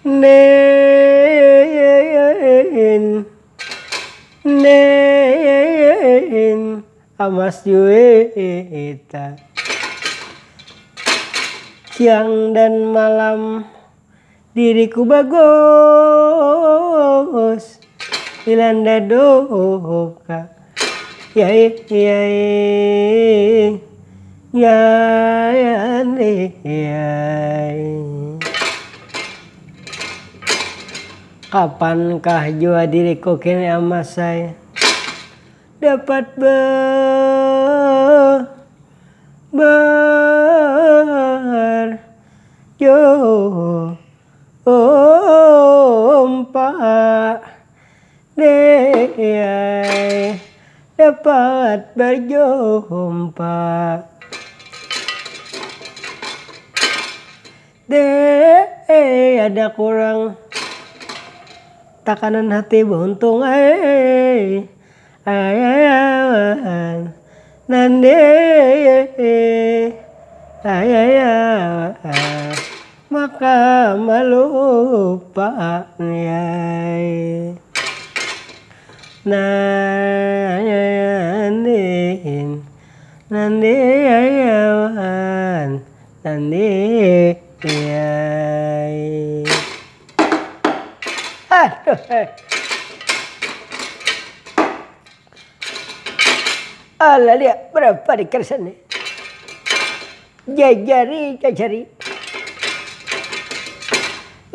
nen nen Amas Juwita. Siang dan malam diriku bagus dilanda duka. Yai yai yai yai. Kapankah jua diriku kini amas saya dapat berjumpa dapat berjumpa ada kurang takanan hati buntung nande maka melupanya nande aduh Allah lihat berapa di kersan nih. Jajari.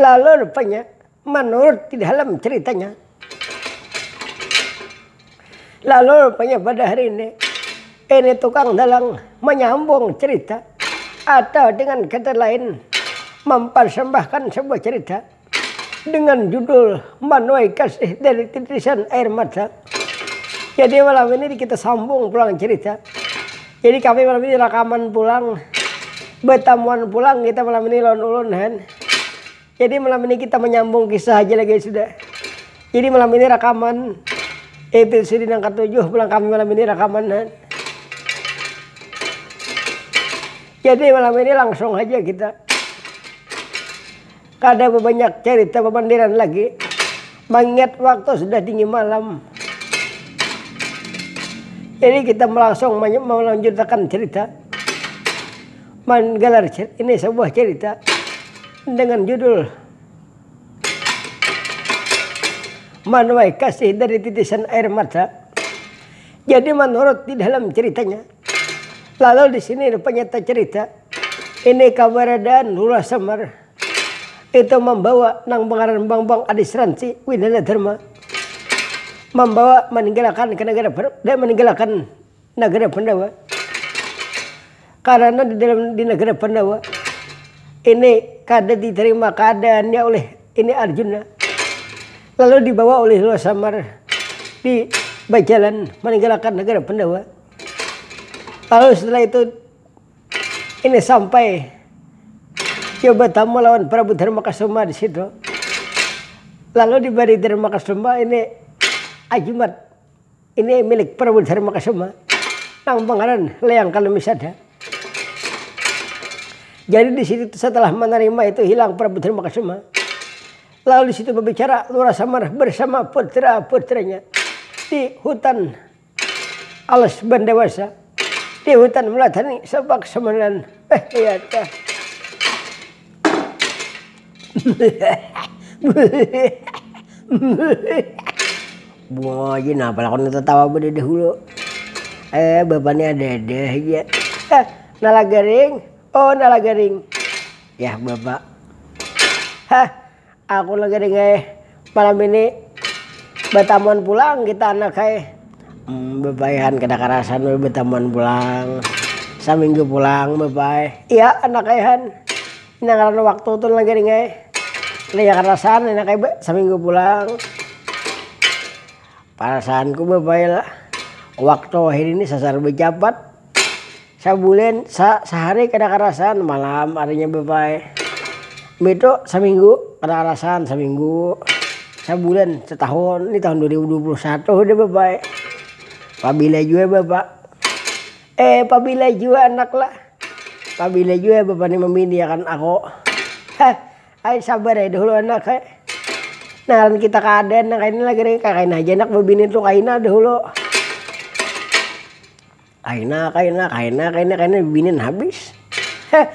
Lalu rupanya menurut di dalam ceritanya. Lalu rupanya pada hari ini tukang dalang menyambung cerita atau dengan kata lain mempersembahkan sebuah cerita dengan judul Menuai Kasih dari Titisan Air Mata. Jadi malam ini kita sambung pulang cerita. Jadi kami malam ini rekaman pulang, bertamuan pulang kita malam ini ulun-ulunan. Jadi malam ini kita menyambung kisah aja lagi sudah. Jadi malam ini rekaman episode yang ke-7 pulang kami malam ini rekaman. Jadi malam ini langsung aja kita. Kada banyak cerita pemandiran lagi. Mengingat waktu sudah tinggi malam. Jadi kita langsung melanjutkan cerita. Menggelar ini sebuah cerita dengan judul Menuai Kasih dari Titisan Air Mata. Jadi menurut di dalam ceritanya, lalu di sini rupanya cerita ini keberadaan Lurah Semar itu membawa nang pengaran Bang Adis Ransi Widana Dharma membawa meninggalkan negara Pandawa. Karena di negara Pandawa ini kada diterima keadaannya oleh ini Arjuna. Lalu dibawa oleh Lurah Semar di berjalan meninggalkan negara Pandawa. Lalu setelah itu ini sampai coba tamu lawan Prabu Dharmakasuma di situ. Lalu diberi Dharmakasuma ini Ajumat ini milik Prabu Dharmakasuma nang pangaran Leang Kalemisada. Jadi di situ setelah menerima itu hilang Prabu Dharmakasuma. Lalu di situ berbicara Lurah Semar bersama putra-putranya di hutan Alas Bandawasa, di hutan Melatani Sabak Semenan. Iya dah. Wah, ini apa lah kalau tertawa beda dahulu. Bapaknya ada ya. Nala garing. Oh, nala garing. Ya, Bapak. Aku lagi garing malam ini bertamuan pulang kita anak bebayan kada karasan bertamuan pulang. Saminggu pulang bebay. Iya, anak ayahan. Nang waktu tuh lagi garing Laya karasan anak saminggu pulang. Perasaanku bebay lah. Waktu akhir ini sasar bejabat. Sabulan sehari kada karasan malam harinya bebay. Beto seminggu kada karasan seminggu. Sabulan setahun ini tahun 2021 udah bebay. Pabila juga bapak. Pabila juga anak lah. Pabila juga bapak ini memilih akan aku. Ay sabar ya dahulu anak ay. Nah kita keadaan nak ini lagi ring kain aja nak bebinin tuh kaina dahulu. Kaina bebinin habis.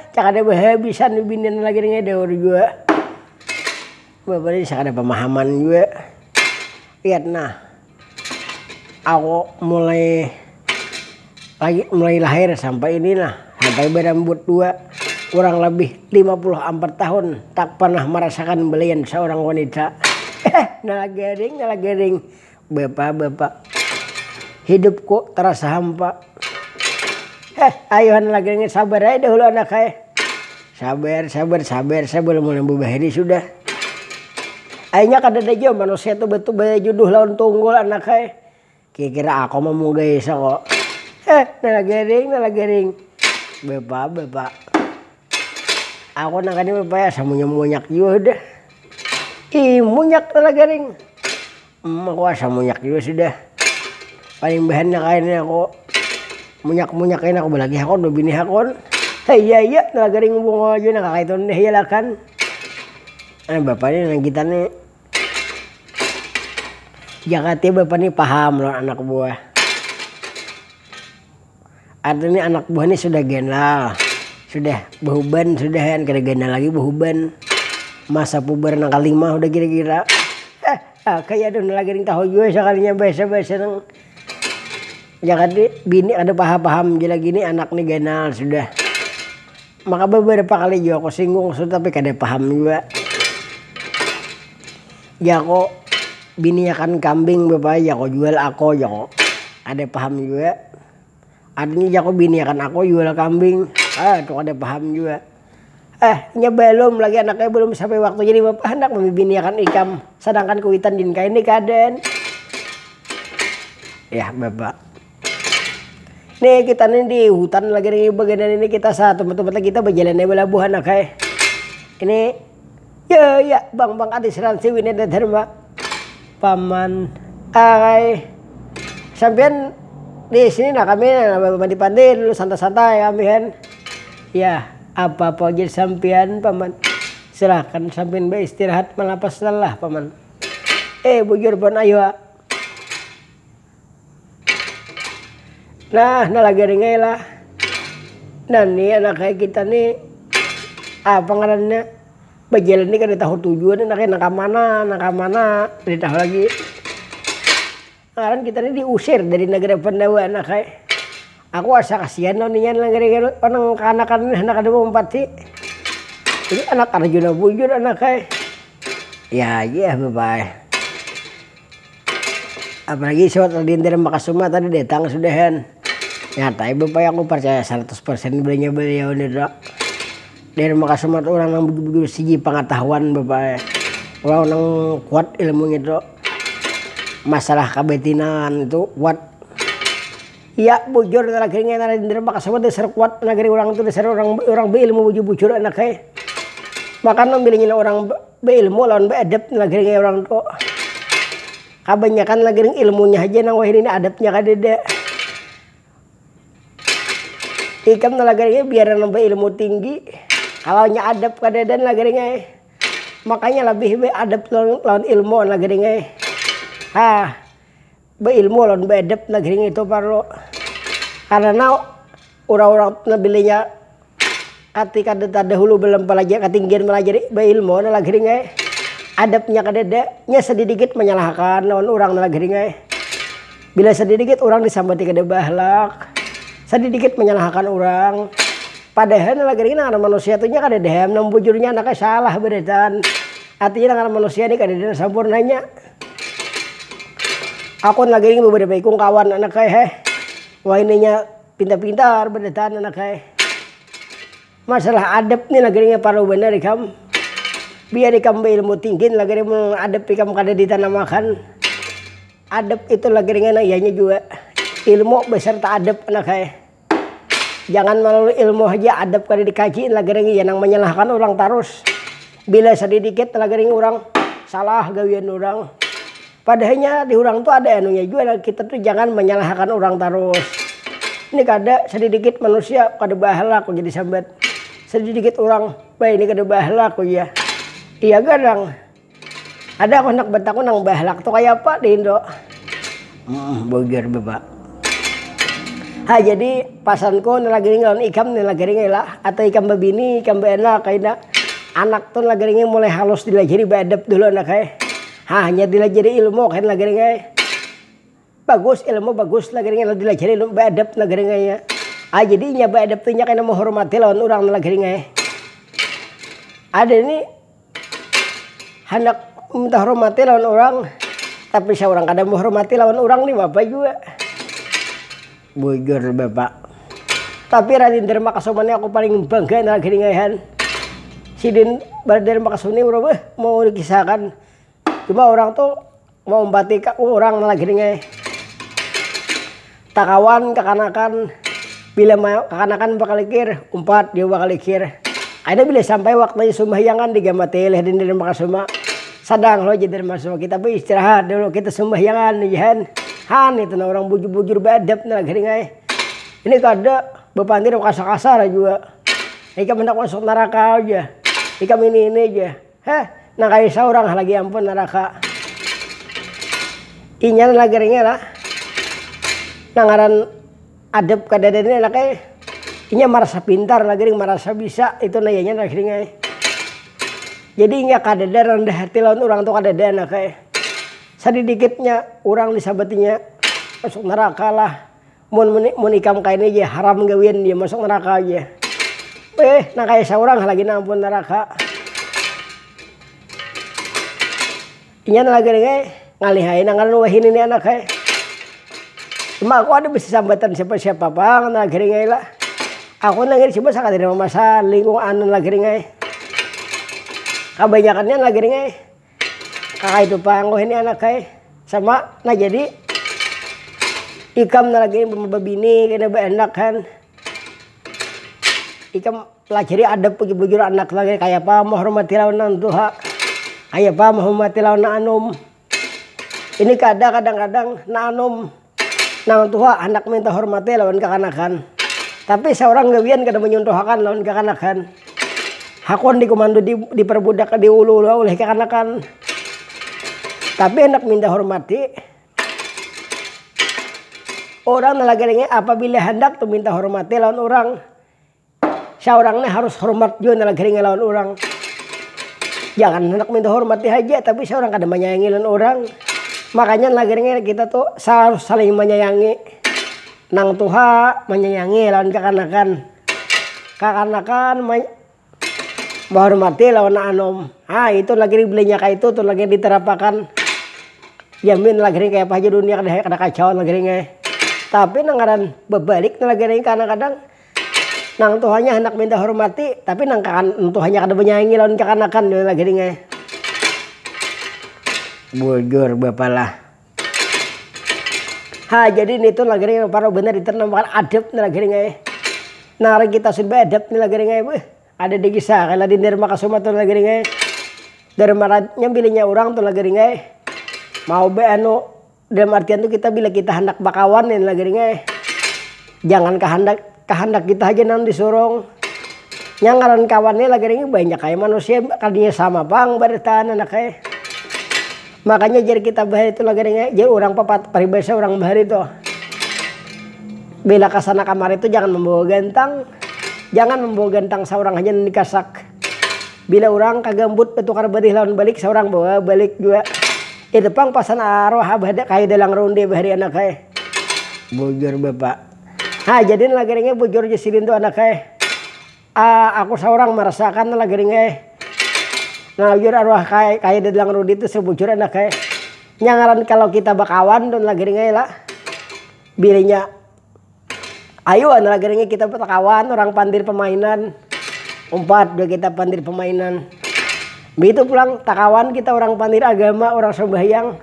Cak ada habisan bebinin lagi ring dahulu juga. Bapak ini ada pemahaman juga. Lihat nah. Aku mulai lahir sampai ini nah, sampai berambut 2 kurang lebih 54 tahun tak pernah merasakan belian seorang wanita. Nala gering bapak hidupku terasa hampa. Ayo nala gering sabar aja dahulu anak sabar belum mulai ini sudah. Akhirnya kada aja manusia tuh betul juduh lawan tunggul anak kira aku mau guys kok. Nala gering. Bapak. Aku nak ini bapak ya samunyak juga udah. Munyak nala gering. Aku samunyak juga sudah. Paling bahannya kayaknya aku munyak aku lagi aku udah bini aku. Iya nala gering bungo aja nak kaiton deh ya kan. Bapak ini kita nih. Jakarta bapak ini paham loh anak buah. Artinya anak buah ini sudah genal, sudah behuban, sudah kan kada genal lagi behuban. Masa puber nang kalima udah kira-kira. Kayak ada lagi ring tahu juga sekalinya bahasa nang. Jakarta bini ada paham jadi gini anak nih genal sudah. Maka beberapa kali juga aku singgung tapi kada paham juga. Ya kok bini akan kambing bapak ya kok jual aku ya kok ada paham juga. Artinya ya kok bini akan aku jual kambing. Tuh ada paham juga. Nya belum lagi anaknya belum sampai waktu jadi bapak anak bini akan ikam. Sedangkan kuitan din kain ini kaden. Ya bapak. Nih kita nih di hutan lagi nih bagian ini kita saat teman-teman kita berjalan di belabuhan anak ini. Ya bang Adi Seransi Wineda Dharma. Paman sampean di sini nah kami mandi pandai dulu santai-santai kami kan. Ya apa-apa aja sampean paman. Silahkan sampean beristirahat melapas lelah paman. Bujur pun ayo. Nah lagi ringai lah. Nah nih anak kayak kita nih apa ngarannya? Berjalan ini kan tahu tujuan nak mana dari tahu lagi. Sekarang kita ini diusir dari negara Pandawa anak aku asa kasihan loh nian negara orang kanakan anak ada mempati. Ini anak Arjuna bujur anak ya bapak. Apalagi soal tadi dari Makasuma tadi datang sudahan. Nyata bapak aku percaya 100% beliau nih dok. Dari Makasuma orang yang begitu siji pengetahuan bapak. Orang yang kuat ilmunya itu. Masalah kabetinan itu kuat. Ya bujur lagi dari Makasuma dasar kuat negeri orang itu dasar orang berilmu bujur anak Makan memilihnya orang beilmu lawan beadab negeri orang itu. Kebanyakan lagi ilmunya aja nang wah ini adabnya kadeda. Ikam lagi biar nambah ilmu tinggi. Kalau nya adab kadedan lagi ringai, makanya lebih adab lawan ilmu lagi ringai. Beilmu lawan beadab lagi ringai itu perlu. Karena orang-orang nabilinya ketika dahulu belum belajar ketinggian belajar beilmu lagi ringai. Adabnya kadedanya sedikit menyalahkan lawan orang lagi ringai. Bila sedikit orang disambati kada bahlak, sedikit menyalahkan orang. Padahal lagi ini anak manusia itu kada dehem nam bujurnya anaknya salah beretan. Artinya anak manusia ini kada ada sempurnanya. Aku lagi ini beberapa ikung kawan anak wah ininya pintar-pintar beretan anak masalah adab nih lagi ini perlu benar ikam. Biar ikam berilmu tinggi lagi ini adab ikam kada ditanamakan. Adab itu lagi ini ianya juga ilmu beserta adab anak Jangan melalui ilmu aja adab kali dikaji lagi yang menyalahkan orang terus. Bila sedikit lagi orang salah gawian orang. Padahalnya di orang tuh ada anunya juga kita tuh jangan menyalahkan orang terus. Ini kada sedikit manusia kada bahala aku jadi sambat. Sedikit orang baik ini kada bahala aku ya. Iya gadang. Ada aku anak betaku nang bahlak tuh kayak apa di Indo. Boger bapak. Jadi pasanku lagi ngelawan ikam lagi lah atau ikam babini ikam beena kayak anak tuh lagi mulai halus dilajari beadab dulu anak kayak. Hanya dilajari ilmu kan lagi bagus ilmu bagus lagi dilajari ilmu beadab lagi ya. Jadi nya beadab tuh nya kena menghormati lawan orang lagi ada ini hendak minta hormati lawan orang, tapi seorang kadang menghormati lawan orang nih bapak juga. Bujur bapak. Tapi Raden Dharma Kasumani aku paling bangga lagi ngayahan. Sidin Dharma Kasumani mau dikisahkan. Cuma orang tuh mau membatik orang lagi ngayah. Takawan kekanakan bila kekanakan bakal ikir, umpat dia bakal ikir. Ada bila sampai waktunya sembahyangan digamati Raden Dharma Kasuma. Sadang lo jadi masuk kita istirahat dulu kita sembahyangan jahan han itu nah orang bujur-bujur badap nah geringai ini kada bepantir kasar-kasar juga ikam hendak masuk neraka aja ikam ini aja nah kayak seorang lagi ampun neraka inya lah geringai lah nangaran adab kada ini lah kayak inya merasa pintar lagi merasa bisa itu nayanya lah geringai. Jadi nggak kadada rendah hati lawan orang tuh kadada nak kayak sedikitnya orang disabatinya masuk neraka lah mun ikam kayak ini aja haram gawin dia masuk neraka aja nah kayak seorang lagi nampun neraka inya lagi ngalihain nangan wahin ini anak kayak cuma aku ada bisa sambatan siapa-siapa bang lagi lah aku nangis coba sangat dari masa lingkungan lagi kebanyakannya lagi kakak itu panggoh ini anak kayak sama nah jadi ikam lagi babini kena enak kan ikam pelajari adab bujur anak lagi kayak apa menghormati lawan Tuhan kayak apa menghormati lawan anum ini kadang-kadang nanum nang Tuhan anak minta hormati lawan kekanakan tapi seorang gawian kada menyuntuhakan lawan kekanakan hakon di komando diperbudak diulu oleh kekanakan tapi hendak minta hormati orang lagi apabila hendak tuh minta hormati lawan orang seorangnya harus hormat juga lagi lawan orang jangan hendak minta hormati aja tapi seorang kadang menyayangi lawan orang makanya lagi kita tuh harus saling menyayangi nang Tuhan menyayangi lawan kekanakan menghormati lawan anom. Itu lagi belinya kayak itu tuh lagi diterapakan. Jamin lagi kayak apa aja dunia kada kacauan lagi tapi nangaran berbalik lagi kadang-kadang nang Tuhannya hendak minta hormati tapi nang Tuhannya kada menyayangi lawan kekanakan lagi bujur bapak lah. Jadi ini tuh lagi para benar diternakan adab lagi nah kita sudah adab nih lagi ada di kisah kalau di Dharma Kasuma tuh lagi Dharma nyambilinya orang tuh lagi mau beano dalam artian tuh kita bila kita hendak bakawan nih lagi jangan kehendak kita aja nang disurung nyangaran kawannya lagi banyak kayak manusia kadinya sama bang bertahan anak kayak makanya jadi kita bahari itu lagi jadi orang paribasa orang bahari itu bila kesana kamar itu jangan membawa gantang. Jangan membawa gantang seorang hanya dikasak. Bila orang kagambut petukar badih lawan balik seorang bawa balik juga. Itu pang pasan arwah abada kayak dalang ronde bahari anak kayak. Bujur bapak. Jadi lagi bujur jasidin tuh anak kayak. Aku seorang merasakan lagi nah bujur arwah kayak dalang ronde itu sebujur anak kayak. Nyangaran kalau kita bakawan dan lagi lah. Bilinya ayo lagi kita kawan orang pandir pemainan umpat juga kita pandir pemainan begitu pulang takawan kita orang pandir agama orang sembahyang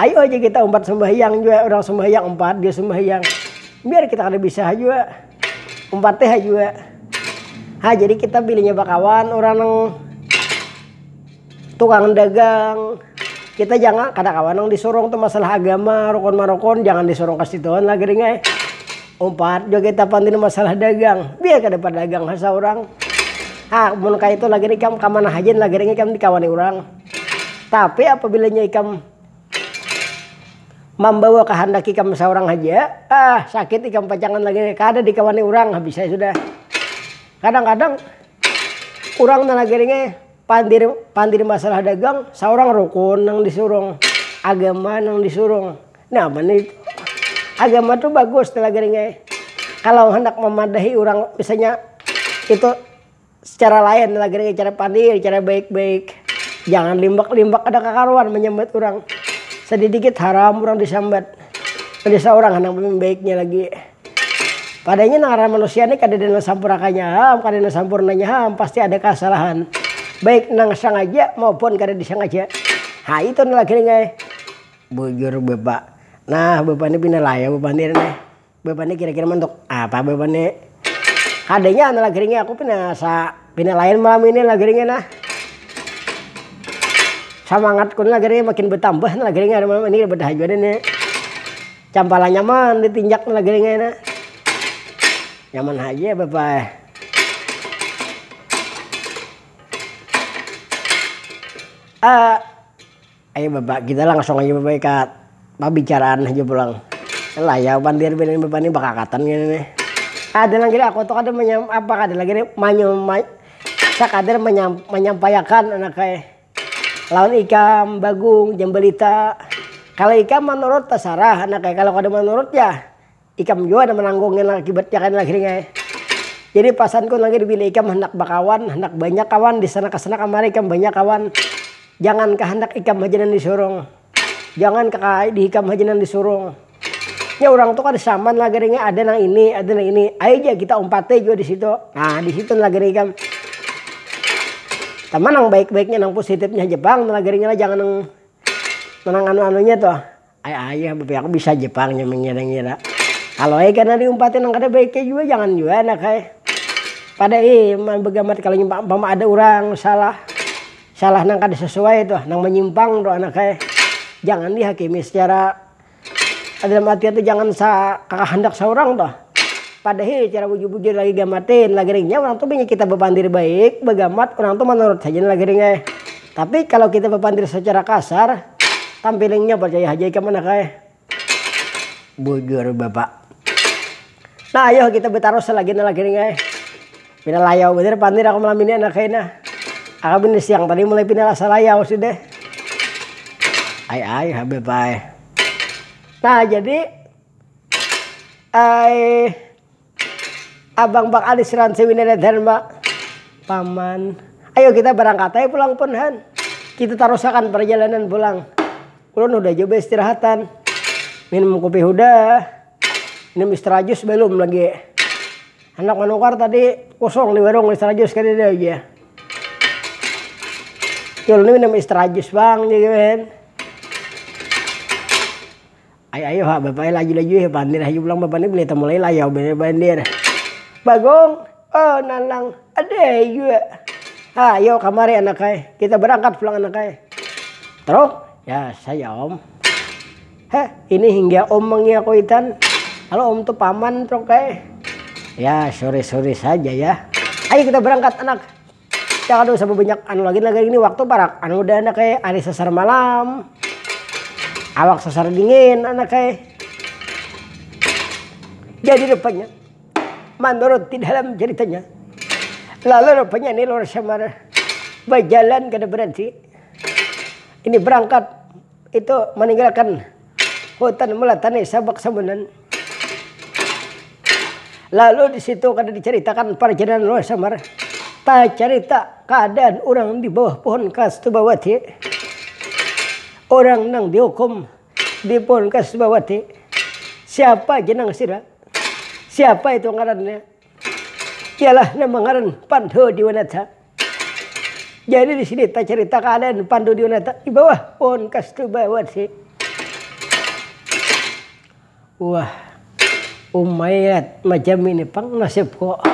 ayo aja kita umpat sembahyang juga orang sembahyang umpat dia sembahyang biar kita kada bisa juga umpat teh juga jadi kita pilihnya bakawan orang tukang dagang kita jangan kada kawan yang disorong tuh masalah agama rokon marokon jangan disorong kasih Tuhan lagi umpat juga kita pantin masalah dagang biar kada dagang hasa orang mun ka itu lagi ikam kamana hajen lagi ikam dikawani urang. Tapi apabila ikam membawa kehendak ikam seorang aja, sakit ikam pacangan lagi kada dikawani urang habis saya sudah. Kadang-kadang urang na lagi pandir masalah dagang, seorang rukun yang disuruh, agama yang disuruh. Nah, ini agama tuh bagus lagi kalau hendak memadahi orang misalnya itu secara lain lagi cara pandir, cara baik-baik. Jangan limbak-limbak ada kekaruan menyambat orang. Sedikit haram orang disambat. Ada seorang hendak baiknya lagi. Padahal nang manusia ini kada ada sampurakannya ham, kada ada sampurnanya ham, pasti ada kesalahan. Baik nang sengaja maupun kada disengaja. Ha itu lagi nih. Bujur bapak. Nah bapak ini pindah layar bapak ini nih. Bapak ini kira-kira mentok apa bapak ini? Adanya lagi nih aku pindah lain malam ini lagi nih nah. Semangatku lagi nih makin bertambah lagi nih ada malam ini bedah juga nih. Campalan nyaman ditinjak lagi nih nah. Nyaman aja bapak. Ayo bapak kita langsung aja bapak ikat bicaraan aja pulang. Lah ya pandir bener bapak ini bakakatan gini nih. Ada lagi aku tuh ada ada lagi sakadar menyampaikan anak kayak lawan ikam bagung jambelita. Kalau ikam menurut terserah anak kayak kalau ada menurut ya ikam juga ada menanggungin akibatnya kan lagi nih. Jadi pasanku lagi dipilih ikam hendak bakawan, hendak banyak kawan di sana kesana kamari ikam banyak kawan. Jangan kehendak ikam hajanan disurung. Jangan di ikam hajanan disurung. Ya orang tuh kan saman lagi nih ada nang ini, ada nang ini. Ayo aja kita umpatnya juga di situ. Nah di situ lagi nih ikam. Teman nang baik-baiknya nang positifnya Jepang lagi nih jangan nang anu-anunya tuh. Ayo aku bisa Jepangnya mengira-ngira. Kalau karena diumpatin nang kada baiknya juga jangan juga nak pada begamat kalau nyumpang ada orang salah nang kada sesuai tuh nang menyimpang tuh anak jangan dihakimi secara dalam artian itu jangan kehendak seorang tuh padahal cara bujur-bujur lagi gamatin lagi ringnya orang tuh banyak kita bepandir baik begamat orang tuh menurut saja lagi ringnya tapi kalau kita bepandir secara kasar tampilingnya percaya aja ke mana bujur bapak. Nah ayo kita bertaruh selagi nih pindah layau bener pandir aku malam ini anak kayaknya aku pindah siang tadi mulai pindah rasa layau sudah ay habis bye. Nah jadi abang bang alis ransi winada dharma paman ayo kita berangkat aja pulang punhan kita tarusakan perjalanan pulang ulun udah coba istirahatan minum kopi udah minum istrajus belum lagi anak manukar tadi kosong di warung istrajus kan dia aja yul ini minum istrajus bang jadi kan ayo bapak laju-laju ya pandir ayo pulang bapak ini beli mulai layau bener bandir bagong oh nanang ada juga ayo kamari anak kita berangkat pulang anak terus ya saya om ini hingga om mengiakuitan halo om tuh paman tuh ya sore-sore saja ya ayo kita berangkat anak jangan usah banyak anu lagi ini waktu barak anu udah anak hari sasar malam awak sasar dingin anak jadi rupanya menurut di dalam ceritanya lalu rupanya ini Lor Semar berjalan kada berhenti ini berangkat itu meninggalkan hutan melatani sabak sabunan. Lalu di situ kada diceritakan perjalanan Lor Semar. Tak cerita keadaan orang di bawah pohon Kastubawati. Orang nang dihukum di pohon Kastubawati. Siapa jenang sira? Siapa itu ngarannya? Ialah nama ngaran Pandu Diwanata. Jadi di sini tak cerita keadaan Pandu Diwanata di bawah pohon Kastubawati. Wah, umayat macam ini pang nasib kok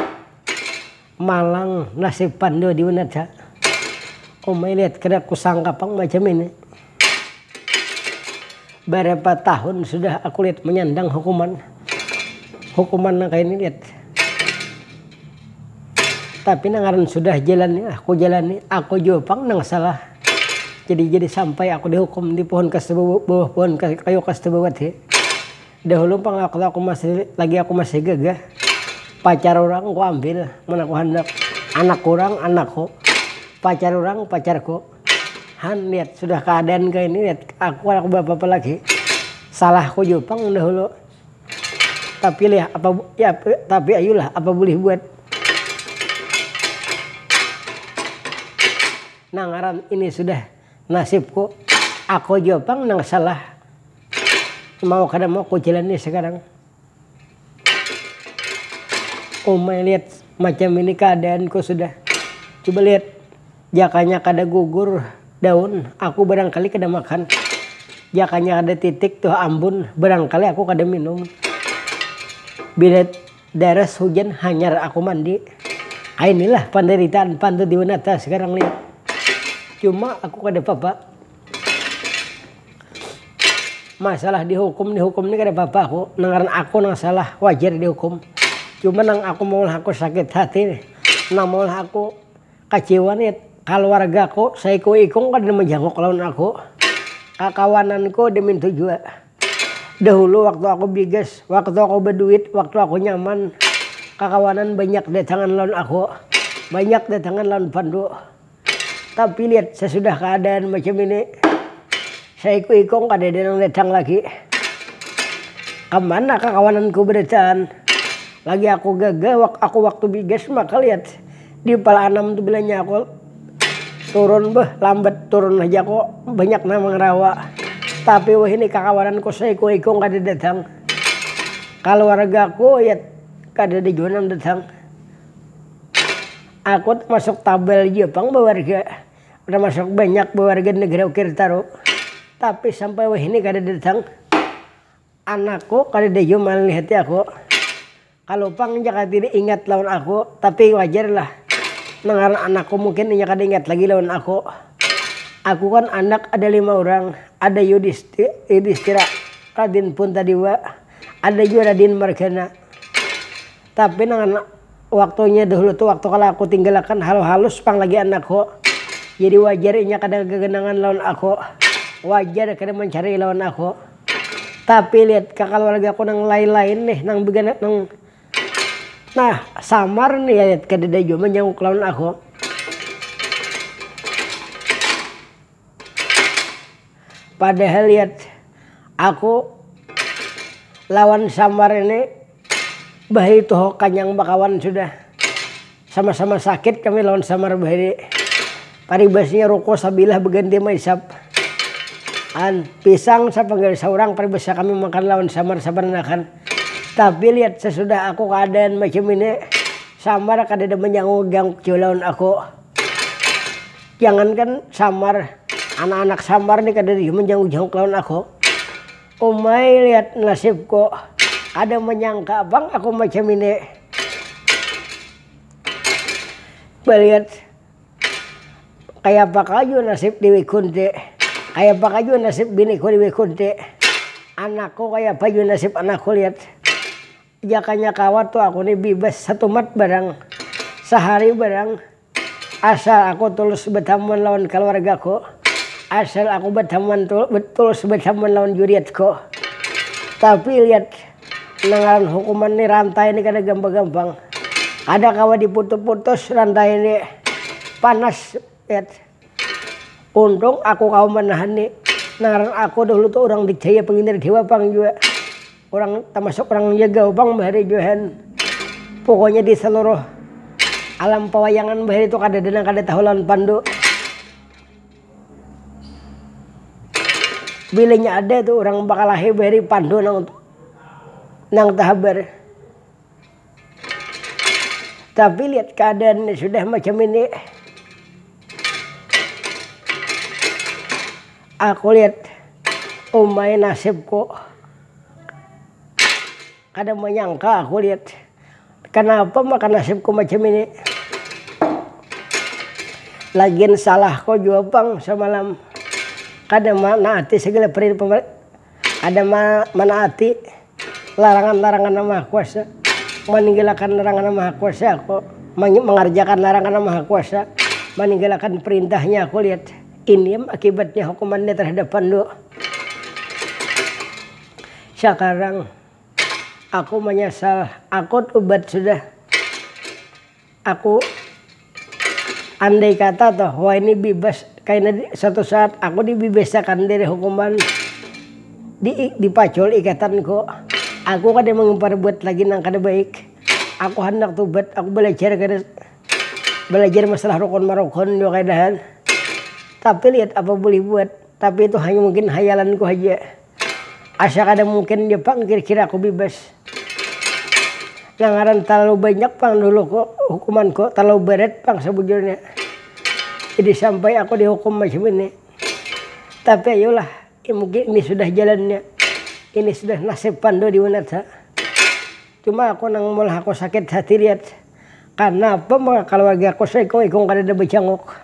malang nasib Pandu Diwanata. Umayat kena kusangka pang macam ini. Berapa tahun sudah aku lihat menyandang hukuman yang kayak ini lihat. Tapi nangaran sudah jalani, aku jopang nang salah. Jadi sampai aku dihukum di pohon bawah pohon kayu kastebawat he. Dahulu pang aku masih gagah. Pacar orang aku ambil, mana aku hendak. Anak orang anakku, pacar orang pacarku. Han lihat sudah keadaan kayak ini, lihat aku bapak lagi. Salahku jopang dahulu. Tapi lihat tapi ayolah apa boleh buat. Nangaran ini sudah nasibku. Aku jopang nang salah. Mau aku jalani sekarang. Lihat macam ini keadaanku sudah. Coba lihat. Jakanya kada gugur daun. Aku barangkali kada makan. Jakanya ada titik tuh ambun. Barangkali aku kada minum. Bila deras hujan hanyar aku mandi. Inilah penderitaan pantu di wanita sekarang lihat. Cuma aku kada apa-apa. Masalah dihukum ini kada apa-apa aku. Nangaran aku nang salah wajar dihukum. Cuma nang aku mau aku sakit hati. Nang mau aku kecewa nih. Keluarga aku saya ikung kada menjangkau lawan aku. Kakawananku demi tujuan. Dahulu waktu aku bigas, waktu aku berduit, waktu aku nyaman. Kakawanan banyak datangan lawan aku. Banyak datangan lawan Pandu. Tapi lihat sesudah keadaan macam ini. Saya ikung kada ada yang datang lagi. Kemana kakawananku berdatangan. Lagi aku gagah, aku waktu bigas maka lihat. Di pala 6 tuh bilangnya aku turun lambat turun aja kok. Banyak nama ngerawa. Tapi wah ini kakawananku saya ikung kada datang. Keluargaku ya kada ada jualan datang. Aku masuk tabel Jepang berwarga. Udah masuk banyak berwarga negara Ukir Taro. Tapi sampai wah ini kada datang. Anakku kada ada jualan lihat aku. Kalau pang jangan tidak ingat lawan aku. Tapi wajar lah. Nangaran anakku mungkin dia kada ingat lagi lawan aku. Aku kan anak ada 5 orang. Ada Yudhistira. Raden pun tadi wa. Ada juga Raden Margana. Tapi nangan waktunya dahulu tuh waktu kalau aku tinggalkan halus pang lagi anakku. Jadi wajarnya kada kegenangan lawan aku. Wajar kada mencari lawan aku. Tapi lihat keluarga aku nang lain-lain nih nang begana nang. Nah samar nih ya lihat kada ada juga menyangkut lawan aku. Padahal lihat aku lawan samar ini bahi tuh kanyang bakawan sudah sama-sama sakit kami lawan samar bahi. Paribasnya rokok sabilah berganti maisap. Pisang sa panggal seorang paribasa kami makan lawan samar sabaranakan. Tapi lihat sesudah aku keadaan macam ini samar kada ada menyanggung lawan aku. Jangankan samar anak-anak samar nih kada ada menjauh-jauh lawan aku. Lihat nasibku. Ada menyangka bang aku macam ini. Lihat kayak apa kayu nasib di Wikunti. Kayak apa kayu nasib biniku di Wikunti. Anakku kayak apa kayu nasib anakku lihat. Jakanya kawat tuh aku nih bebas 1 mat barang. Sehari barang. Asal aku tulus berteman lawan keluargaku. Asal aku berteman tulus berteman lawan juriatku. Tapi lihat nangaran hukuman nih rantai ini kada gampang-gampang. Ada kawa diputus-putus rantai ini panas. Lihat. Untung aku kau menahan nih. Nangaran aku dulu tuh orang dicaya penginir dewa pang juga. Orang termasuk orang jaga bang bahari Johan. Pokoknya di seluruh alam pewayangan bahari itu kada denang kada tahu lawan Pandu. Bilanya ada tuh orang bakal lahir bahari Pandu nang tahabar. Tapi lihat keadaan sudah macam ini. Aku lihat nasibku. Kada menyangka aku lihat. Kenapa makan nasibku macam ini. Lagian salahku juga bang semalam. Kada menaati segala perintah. Kada menaati larangan-larangan Maha Kuasa. Meninggalkan larangan Maha Kuasa aku. mengerjakan larangan Maha Kuasa, meninggalkan perintahnya. Aku lihat ini akibatnya hukumannya terhadap Pandu. Sekarang aku menyesal, aku tobat sudah. Aku andai kata toh, wah ini bebas, kayaknya suatu saat aku dibebaskan dari hukuman, dipacul ikatanku. Aku kada memperbuat lagi nang kada baik. Aku hendak tobat, aku belajar masalah rukun marukun juga kaidahan. Tapi lihat apa boleh buat, tapi itu hanya mungkin hayalanku aja. Asa kada mungkin dia pang kira-kira aku bebas. Langaran terlalu banyak pang dulu kok hukumanku, terlalu berat pang sebujurnya. Jadi sampai aku dihukum macam ini. Tapi ayolah, mungkin ini sudah jalannya. Ini sudah nasib Pandu di Wanata. Cuma aku nang malah aku sakit hati lihat. Karena apa maka keluarga aku saikong kada ada becangok.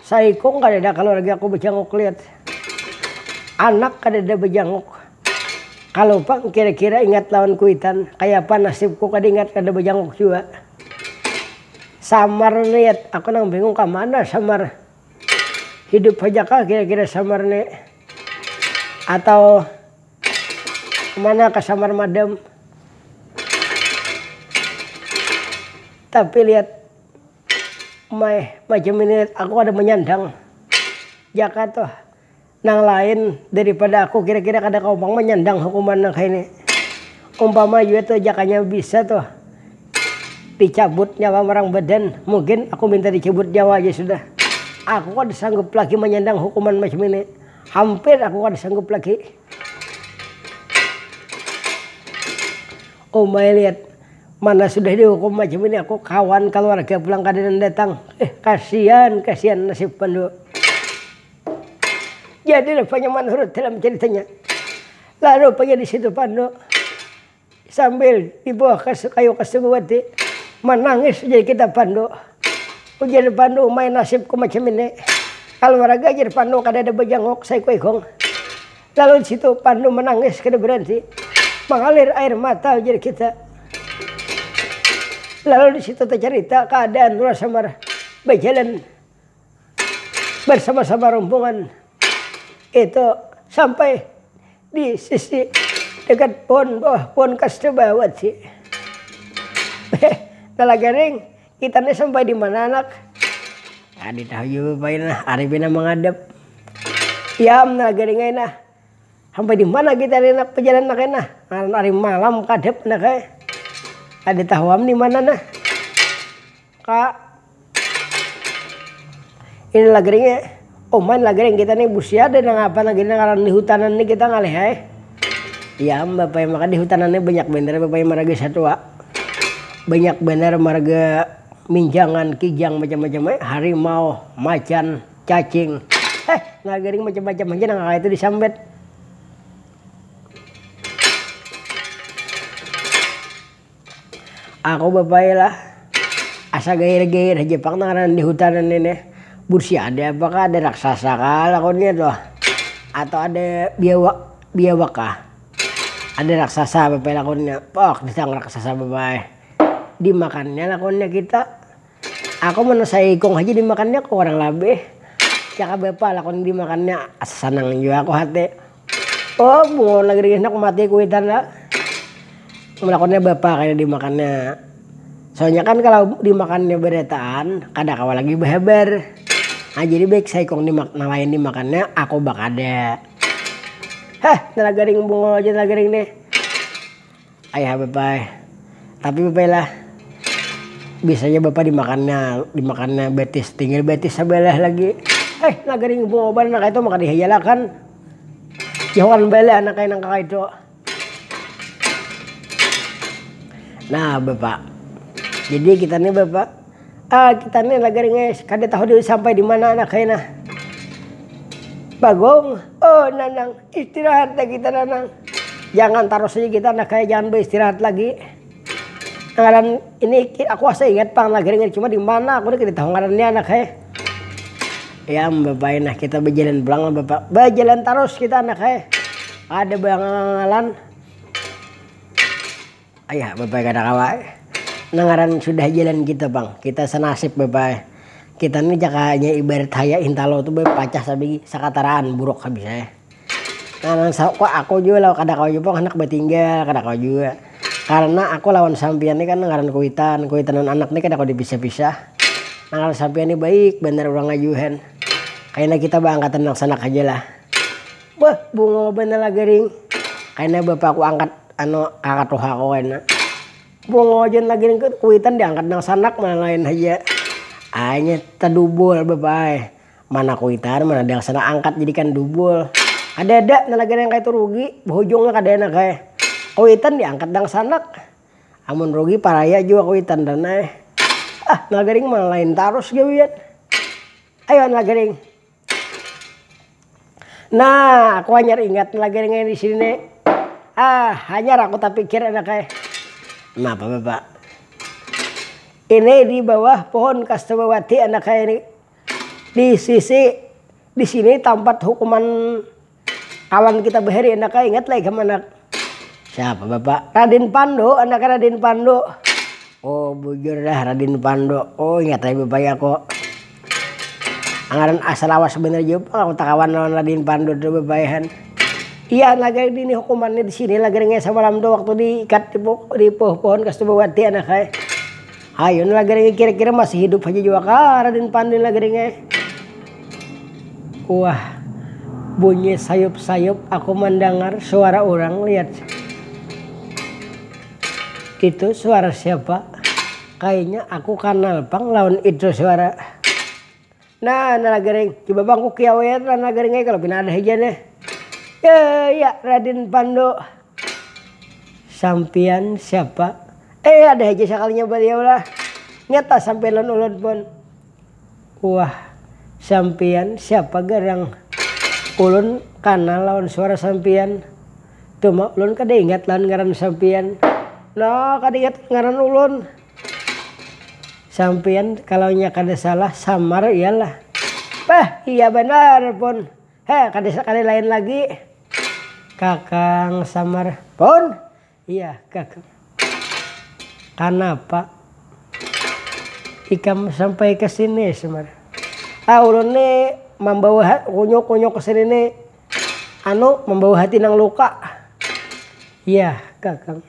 Saikong kada ada keluarga aku becangok lihat. Anak kada ada becangok. Kalau pang kira-kira ingat lawan kuitan, kayak apa nasibku kada ingat kada becangok juga. Samar lihat, aku nang bingung ke mana samar. Hidup aja kah kira-kira samar nih. Atau kemana ke samar madam. Tapi lihat macam ini aku ada menyandang Jakarta nang lain daripada aku kira-kira kada kau bang menyandang hukuman nang kayak ini. Umpama juga tuh jakanya bisa tuh dicabut nyawa orang badan, mungkin aku minta dicabut nyawa aja sudah. Aku kada sanggup lagi menyandang hukuman macam ini. Hampir aku kada sanggup lagi. Umay lihat mana sudah dihukum macam ini, aku kawan keluarga pulang kada datang. Kasihan nasib Pandu. Jadi rupanya menurut dalam ceritanya. Lalu rupanya di situ Pandu sambil di bawah kayu Kasubawati menangis jadi kita Pandu. Ujar Pandu main nasibku macam ini. Kalau warga jadi Pandu kada ada bejangok saya kuikong. Lalu di situ Pandu menangis kada berhenti. Mengalir air mata jadi kita. Lalu di situ tercerita keadaan Nura Samar berjalan bersama-sama rombongan itu sampai di sisi dekat pohon Kasubawati. Nalagaring kita nih sampai di mana anak? Adi tahu juga paina aribina menghadap. Ya nalagaring na. Sampai di mana kita nih nak perjalanan nak na? Hari malam kadep nak eh. Adi tahu am di mana nah? Kak ini lagaringnya. Oman lagi yang kita nih busia ada nang apa lagi nang di hutanan nih kita ngalih hai. Ya bapak yang makan di hutanan ini banyak bener bapak yang marga satwa. Banyak bener marga minjangan kijang macam-macam harimau, macan, cacing. Ngagaring macam-macam aja nang itu disambet. Aku bapak lah asa gair-gair Jepang nang di hutanan ini. Bursi ada apakah ada raksasa kah lakonnya tuh atau ada biawak kah ada raksasa bapak lakonnya pok disang raksasa bapak dimakannya lakonnya kita aku menasai ikong aja dimakannya ke orang labeh cakap bapak lakon dimakannya asa senang juga aku hati oh mau lagi enak mati kuitan lah melakonnya bapak kayak dimakannya soalnya kan kalau dimakannya beretaan kada kawal lagi beheber. Nah jadi baik saya kong nalayan dimakannya aku bak ada. Nalagaring bungo aja nalagaring nih. Ayah bapak. Tapi bapak lah. Bisanya bapak dimakannya betis. Tinggal betis sebelah lagi. Nalagaring bungo ba anak itu maka dihayalakan. Jauhan bela anak kayak nang kakak itu. Nah bapak. Jadi kita nih bapak. Kita nih lagi guys, kada tahu dia sampai di mana anak kayaknya. Bagong, oh Nanang, istirahat lagi kita Nanang. Jangan taruh saja kita anak kayak jangan beristirahat lagi. Ngaran ini aku asa ingat pang lagi cuma di mana aku udah kita tahu ngarannya anak kayak. Ya bapak nah kita berjalan pulang bapak, berjalan terus kita anak kayak. Ada bangalan. Ayah bapak kada kawai. Nangaran sudah jalan kita bang, kita senasib bapak. Kita ini jakanya ibarat haya intalo tuh pacah sabi sakataraan buruk habis saya. Nah kok aku juga lah kada kau juga anak bertinggal kada kau juga. Karena aku lawan sampian ini kan nangaran kuitanan anak ini kada kau dipisah-pisah. Nangaran sampian ini baik bener orang ngajuhan. Kayaknya kita angkatan yang sanak aja lah. Wah bunga bener lagi ring. Kayaknya bapak aku angkat kakak tuh aku kayaknya. Bunga aja lagi ring kuitan diangkat nang sanak mana lain aja. Hanya terdubul bapak. Mana kuitan mana yang sana angkat jadikan dubul. Ada nalaga yang kayak itu rugi. Bahujungnya kada enak kayak. Kuitan diangkat nang sanak. Amun rugi paraya juga kuitan dan nalaga ring mana lain terus gawian. Ayo nalaga ring. Nah aku hanya ingat nalaga ring di sini. Hanya aku tak pikir enak kayak. Kenapa bapak? Ini di bawah pohon Kastawati anak kayak ini. Di sini tempat hukuman kawan kita bahari anak kayak ingat lagi kemana? Siapa bapak? Raden Pando, anak Raden Pando. Oh bujur dah Raden Pando. Oh ingat lagi bapak ya kok. Anggaran asal awas bener juga aku tak kawan lawan Raden Pando tuh bapakan. Iya lagi ini hukumannya di sini lagi ngesa malam tuh waktu diikat di pohon Kastawati anak kayak. Ayo lagi kira-kira masih hidup aja juga Raden Pando lagi Wah bunyi sayup-sayup aku mendengar suara orang lihat. Itu suara siapa? Kayaknya aku kenal bang lawan itu suara. Nah lagi coba bang aku kiawet lagi kalau pina ada aja nih. Ya Raden Pando. Sampian siapa? Ada aja sekalinya beliau lah. Nyata sampai ulun pun. Wah, sampian siapa garang? Ulun kanal lawan suara sampian. Tuh mak ulun kada ingat lawan ngaran sampian. Nah, kada ingat ngaran ulun. Sampian kalau nya kada salah samar iyalah. Iya benar pun. Kada lain lagi. Kakang Samar pun. Iya, Kakang. Kenapa ikam sampai ke sini Semar? Ulun nih membawa kunyuk-kunyuk ke sini nih membawa hati nang luka. Iya Kakang.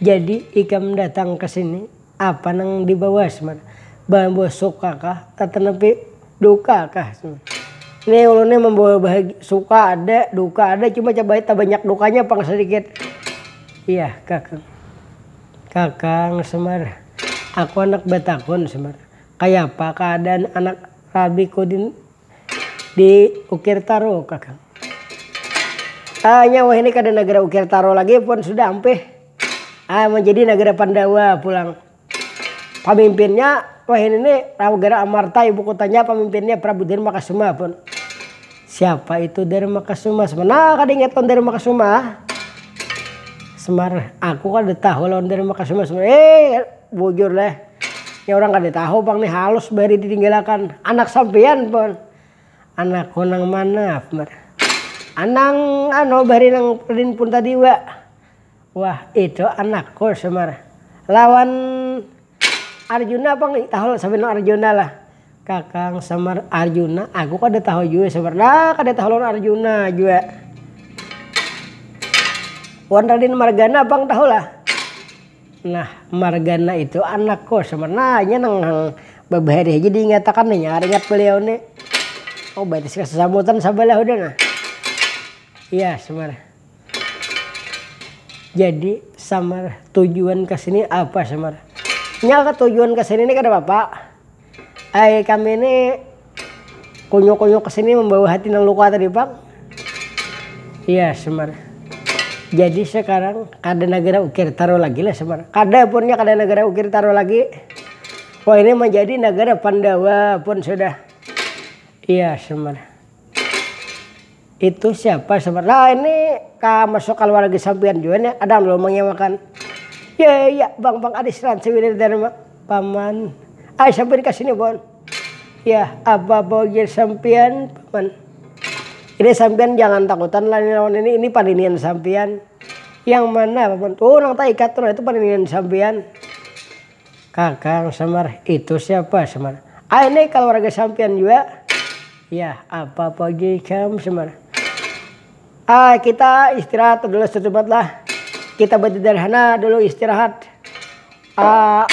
Jadi ikam datang ke sini apa nang dibawa Semar? Bawa suka kah? Tetapi duka kah Semar? Nih ulun nih membawa bahagia, suka ada, duka ada, cuma coba tak banyak dukanya pang sedikit. Iya Kakang. Kakang Semar, aku anak Batakon Semar. Kayak apa keadaan anak rabiku di Ukir Taro Kakang? Nyawa ini kada negara Ukir Taro lagi pun sudah hampir menjadi negara Pandawa pulang. Pemimpinnya ini negara Amarta, ibu kotanya pemimpinnya Prabu Darmakasuma pun. Siapa itu Darmakasuma? Nah kada ingat kon Darmakasuma. Semar, aku kan udah tahu lawan Darmakasuma Semar. Bujur lah. Ya orang kan tahu bang nih halus bari ditinggalkan anak sampean pun. Anak konang mana Semar? Anang bari nang Raden pun tadi wah itu anakku Semar. Lawan Arjuna bang tahu sampean Arjuna lah. Kakang Semar Arjuna, aku kan udah tahu juga Semar. Nah kada tahu lawan Arjuna juga. Wan Raden Margana bang tahu lah. Nah Margana itu anakku sebenarnya nang babahari aja diingatakan nih ingat beliau nih. Oh berarti kesesamutan sabalah udah nah. Iya Semar. Jadi Semar tujuan kesini apa Semar? Nyaka tujuan kesini ini kada bapak. Kami ini kunyuk-kunyuk kesini membawa hati nang luka tadi bang. Iya Semar. Jadi sekarang kada negara Ukir Taro lagi lah Semar. Kada punnya kada negara Ukir Taro lagi. Wah ini menjadi negara Pandawa pun sudah. Iya Semar. Itu siapa Semar? Nah ini masuk keluarga sampean juga nih. Ada yang menyewakan. Ya bang adis Ransewir Dharma paman. Sampai ke sini pun. Ya apa bagi sampean paman. Ini sampean jangan takutan lah lawan ini padinian sampean. Yang mana Paman? Oh, nang tak ikat tuh itu paningan sampean. Kakang Semar, itu siapa Semar? Ah, ini kalau warga sampean juga. Ya, apa pagi kamu Semar? Ah, kita istirahat dulu setempat lah. Kita berderhana dulu istirahat. Ah,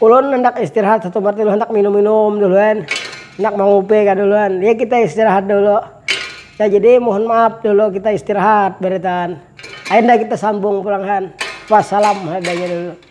ulun hendak istirahat satu tempat dulu, hendak minum-minum duluan. Hendak mengopi kan duluan. Ya kita istirahat dulu. Ya jadi mohon maaf dulu kita istirahat beretan. Akhirnya kita sambung pulangan. Wassalam adanya dulu.